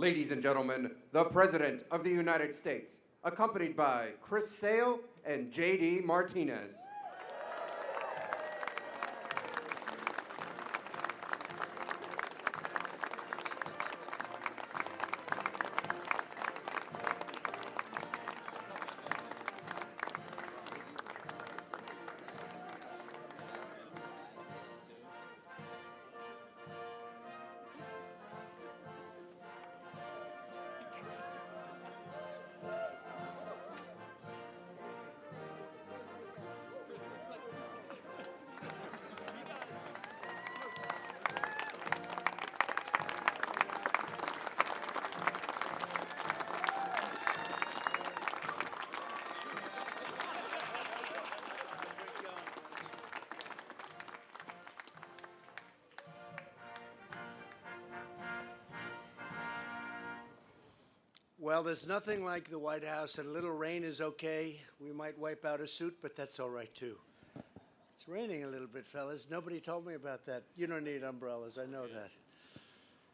Ladies and gentlemen, the President of the United States, accompanied by Chris Sale and J.D. Martinez. Well, there's nothing like the White House, and a little rain is okay. We might wipe out a suit, but that's all right, too. It's raining a little bit, fellas. Nobody told me about that. You don't need umbrellas. I know that.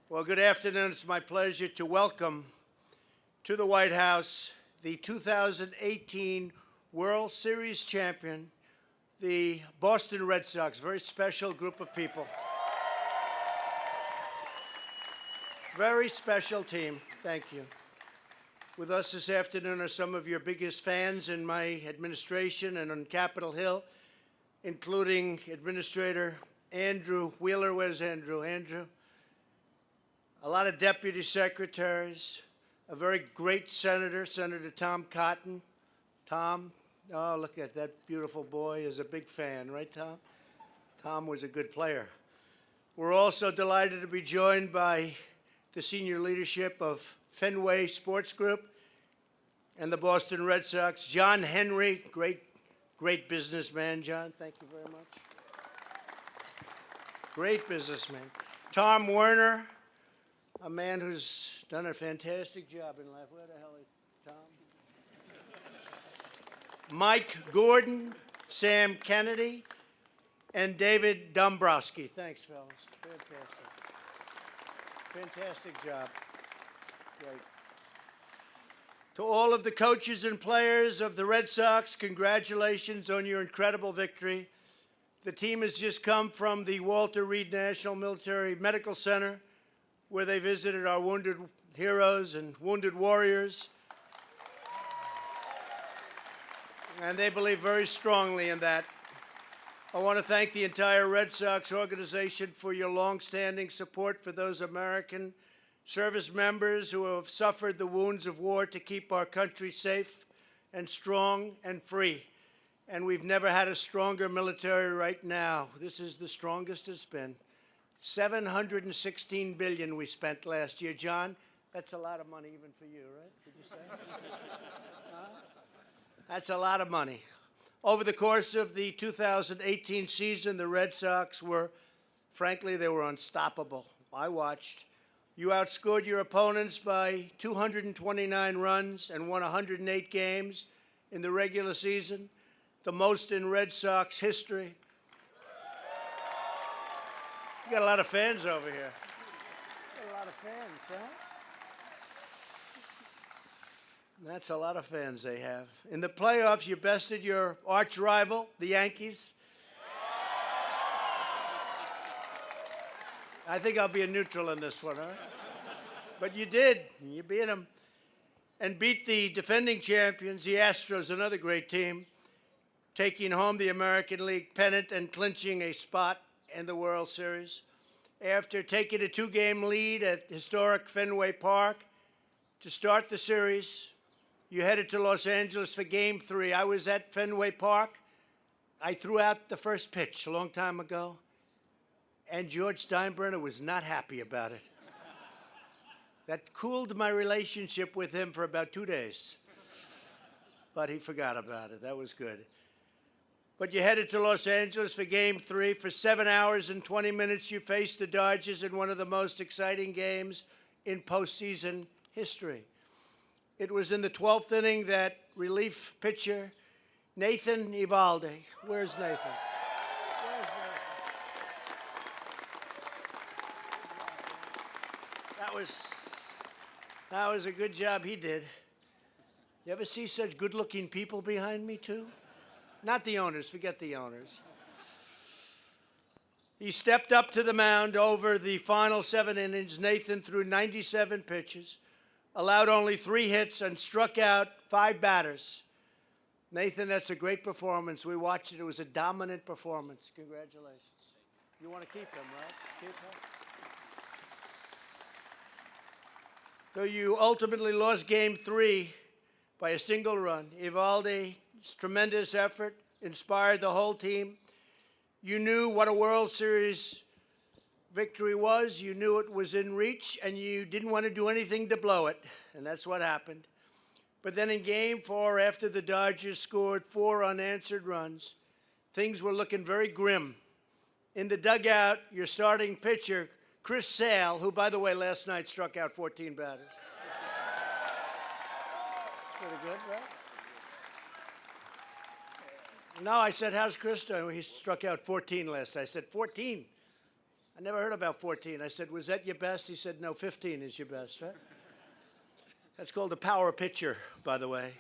Well, good afternoon. It's my pleasure to welcome to the White House the 2018 World Series champion, the Boston Red Sox. Very special group of people. Very special team. Thank you. With us this afternoon are some of your biggest fans in my administration and on Capitol Hill, including Administrator Andrew Wheeler. Where's Andrew? Andrew. A lot of deputy secretaries, a very great senator, Senator Tom Cotton. Tom, oh, look at that beautiful boy, is a big fan, right, Tom? Tom was a good player. We're also delighted to be joined by the senior leadership of Fenway Sports Group and the Boston Red Sox. John Henry, great businessman, John. Thank you very much. Great businessman. Tom Werner, a man who's done a fantastic job in life. Where the hell is Tom? Mike Gordon, Sam Kennedy, and David Dombrowski. Thanks, fellas. Fantastic. Fantastic job. Great. To all of the coaches and players of the Red Sox, congratulations on your incredible victory. The team has just come from the Walter Reed National Military Medical Center, where they visited our wounded heroes and wounded warriors. And they believe very strongly in that. I want to thank the entire Red Sox organization for your longstanding support for those American service members who have suffered the wounds of war to keep our country safe and strong and free. And we've never had a stronger military right now. This is the strongest it's been. $716 billion we spent last year. John, that's a lot of money even for you, right? Did you say? That's a lot of money. Over the course of the 2018 season, the Red Sox were, frankly, they were unstoppable. I watched. You outscored your opponents by 229 runs and won 108 games in the regular season, the most in Red Sox history. You got a lot of fans over here. Got a lot of fans, huh? That's a lot of fans they have. In the playoffs, you bested your arch rival, the Yankees. I think I'll be a neutral in this one, huh? But you did. You beat them. And beat the defending champions, the Astros, another great team, taking home the American League pennant and clinching a spot in the World Series. After taking a 2-game lead at historic Fenway Park to start the series, you headed to Los Angeles for Game 3. I was at Fenway Park. I threw out the first pitch a long time ago. And George Steinbrenner was not happy about it. That cooled my relationship with him for about 2 days. But he forgot about it. That was good. But you headed to Los Angeles for Game 3. For 7 hours and 20 minutes, you faced the Dodgers in one of the most exciting games in postseason history. It was in the 12th inning that relief pitcher Nathan Eovaldi. Where's Nathan? That was a good job he did. You ever see such good-looking people behind me, too? Not the owners. Forget the owners. He stepped up to the mound over the final 7 innings. Nathan threw 97 pitches, allowed only 3 hits, and struck out 5 batters. Nathan, that's a great performance. We watched it. It was a dominant performance. Congratulations. You want to keep him, right? Keep him. Though you ultimately lost Game 3 by a single run, Eovaldi's tremendous effort inspired the whole team. You knew what a World Series victory was. You knew it was in reach, and you didn't want to do anything to blow it, and that's what happened. But then in Game 4, after the Dodgers scored 4 unanswered runs, things were looking very grim. In the dugout, your starting pitcher, Chris Sale, who, by the way, last night struck out 14 batters. Pretty good, right? No, I said, how's Chris doing? He struck out 14 last. I said, 14? I never heard about 14. I said, was that your best? He said, no, 15 is your best, right? That's called a power pitcher, by the way.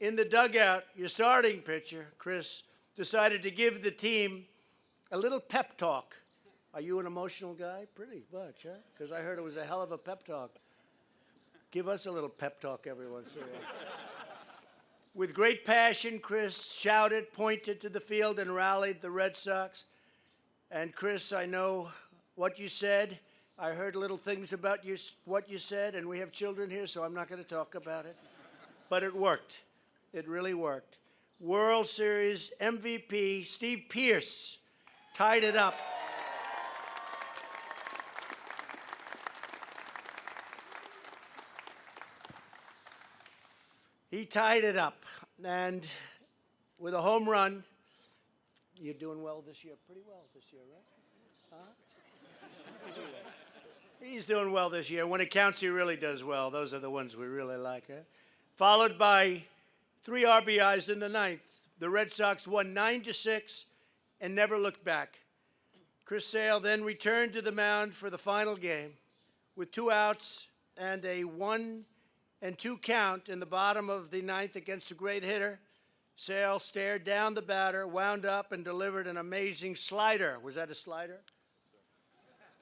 In the dugout, your starting pitcher, Chris, decided to give the team a little pep talk. Are you an emotional guy? Pretty much, huh? Because I heard it was a hell of a pep talk. Give us a little pep talk every once in a while. With great passion, Chris shouted, pointed to the field, and rallied the Red Sox. And Chris, I know what you said. I heard little things about you, what you said, and we have children here, so I'm not going to talk about it. But it worked. It really worked. World Series MVP Steve Pearce tied it up. He tied it up, and with a home run, you're doing well this year, pretty well this year, right? Huh? He's doing well this year. When it counts, he really does well. Those are the ones we really like, huh? Followed by 3 RBIs in the 9th. The Red Sox won 9-6 and never looked back. Chris Sale then returned to the mound for the final game with 2 outs and a 1-2 count in the bottom of the 9th against a great hitter. Sale stared down the batter, wound up, and delivered an amazing slider. Was that a slider?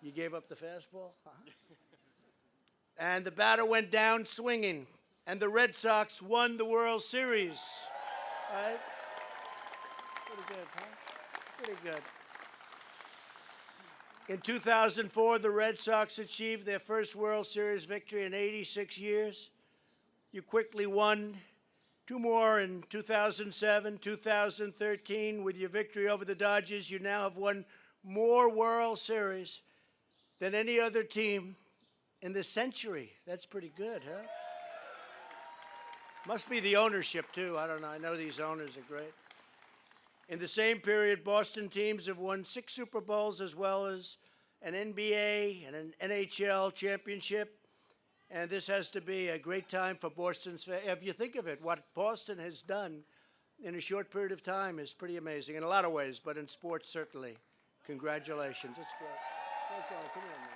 You gave up the fastball? And the batter went down swinging, and the Red Sox won the World Series. Right? Pretty good, huh? Pretty good. In 2004, the Red Sox achieved their first World Series victory in 86 years. You quickly won 2 more in 2007, 2013. With your victory over the Dodgers, you now have won more World Series than any other team in this century. That's pretty good, huh? Must be the ownership, too. I don't know. I know these owners are great. In the same period, Boston teams have won 6 Super Bowls as well as an NBA and an NHL championship. And this has to be a great time for Boston's fans. If you think of it, what Boston has done in a short period of time is pretty amazing in a lot of ways, but in sports, certainly. Congratulations. It's great. Come on, man.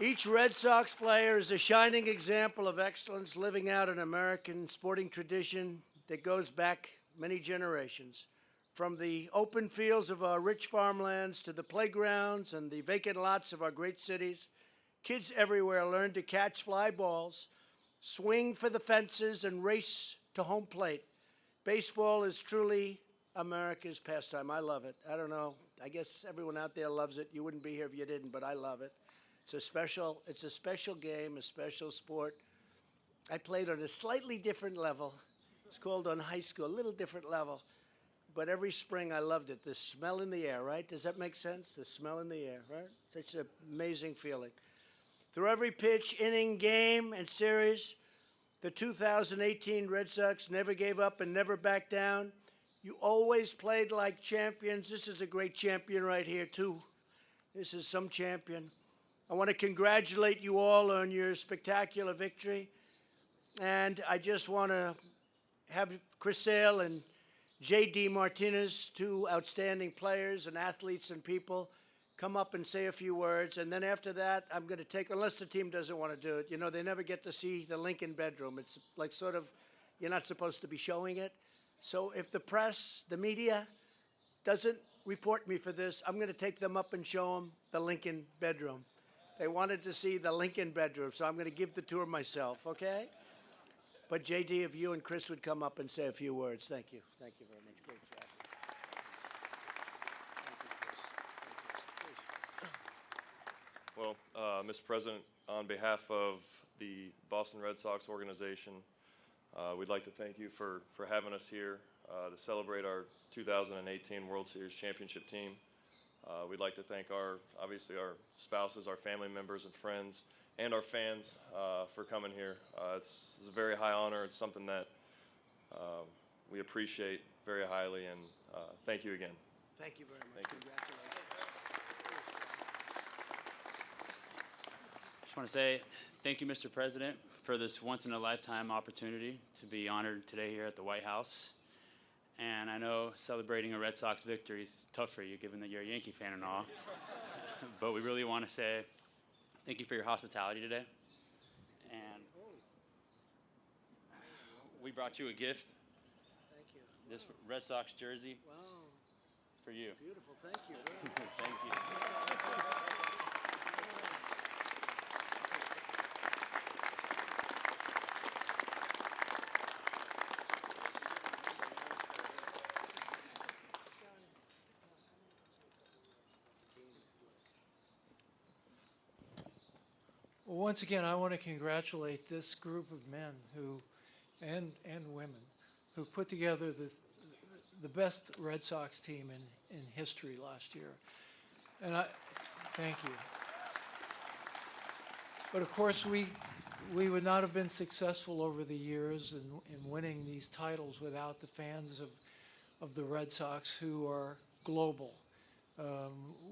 Each Red Sox player is a shining example of excellence, living out an American sporting tradition that goes back many generations. From the open fields of our rich farmlands to the playgrounds and the vacant lots of our great cities, kids everywhere learn to catch fly balls, swing for the fences, and race to home plate. Baseball is truly America's pastime. I love it. I don't know. I guess everyone out there loves it. You wouldn't be here if you didn't, but I love it. It's a special game, a special sport. I played on a slightly different level. It's called on high school, a little different level. But every spring I loved it. The smell in the air, right? Does that make sense? The smell in the air, right? Such an amazing feeling. Through every pitch, inning, game, and series, the 2018 Red Sox never gave up and never backed down. You always played like champions. This is a great champion right here, too. This is some champion. I want to congratulate you all on your spectacular victory. And I just want to have Chris Sale and J.D. Martinez, 2 outstanding players and athletes and people, come up and say a few words, and then after that, I'm going to take, unless the team doesn't want to do it, you know, they never get to see the Lincoln bedroom. It's like sort of, you're not supposed to be showing it. So if the press, the media, doesn't report me for this, I'm going to take them up and show them the Lincoln bedroom. They wanted to see the Lincoln bedroom, so I'm going to give the tour myself, okay? But JD, if you and Chris would come up and say a few words. Thank you. Thank you very much. Great job. Well, Mr. President, on behalf of the Boston Red Sox organization, we'd like to thank you for having us here to celebrate our 2018 World Series championship team. We'd like to thank obviously our spouses, our family members and friends, and our fans for coming here. It's a very high honor. It's something that we appreciate very highly, and thank you again. Thank you very much. Thank you. Congratulations. Just want to say thank you, Mr. President, for this once-in-a-lifetime opportunity to be honored today here at the White House. And I know celebrating a Red Sox victory is tough for you, given that you're a Yankee fan and all. But we really want to say thank you for your hospitality today. And we brought you a gift, Thank you. this Red Sox jersey Wow. for you. Beautiful. Thank you. Thank you. Well, once again, I want to congratulate this group of men who, and women, who put together the best Red Sox team in history last year. And I thank you. But of course, we would not have been successful over the years in winning these titles without the fans of the Red Sox, who are global.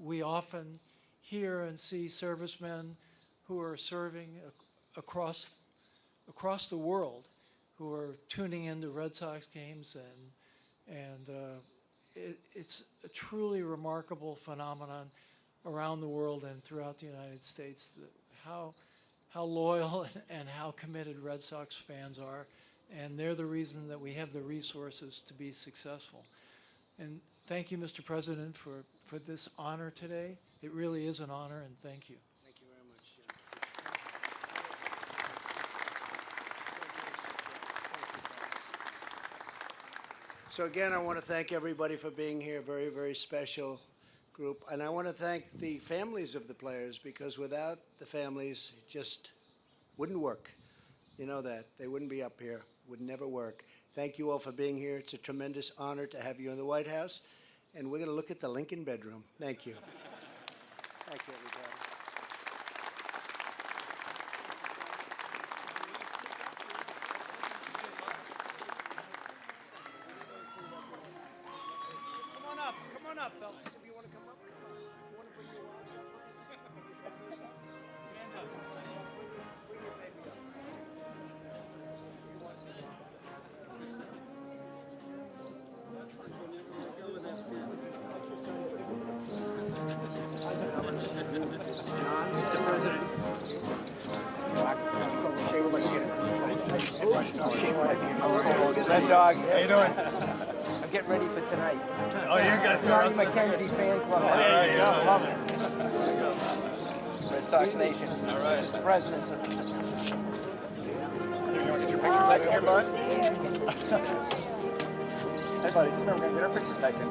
We often hear and see servicemen who are serving across the world, who are tuning into Red Sox games, and it's a truly remarkable phenomenon around the world and throughout the United States, how loyal and how committed Red Sox fans are, and they're the reason that we have the resources to be successful. And thank you, Mr. President, for this honor today. It really is an honor, and thank you. Thank you very much, Jim. So again, I want to thank everybody for being here. Very, very special group. And I want to thank the families of the players, because without the families, it just wouldn't work. You know that. They wouldn't be up here. Would never work. Thank you all for being here. It's a tremendous honor to have you in the White House. And we're going to look at the Lincoln bedroom. Thank you. Thank you, everybody. Come on up, fellas. If you want to come up, come on. If you want to bring your wives up, your families up. Stand up. Bring your baby up. You want some? Mr. President. Red Dog. How you doing? I'm getting ready for tonight. Oh, you got Johnny Mackenzie fan club. There you go. Love it. Red Sox Nation. All right. Mr. President. You want to get your picture taken here, bud? Hey, buddy. Come here. We're going to get our picture taken.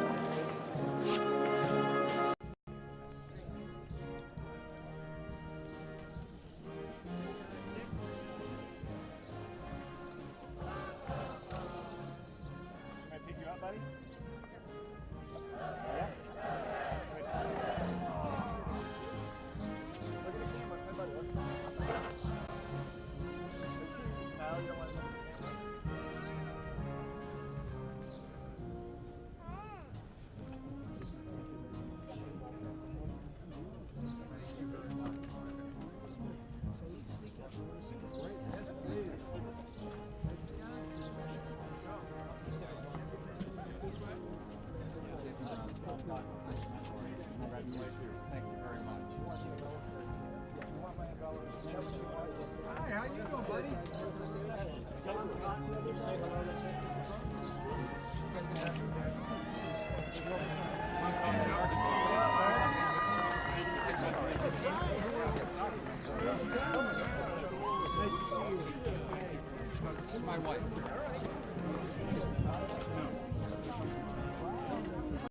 Can I pick you up, buddy? Yes. Look at the camera. Hey, buddy. Look. No, you don't want to look at the camera. My wife.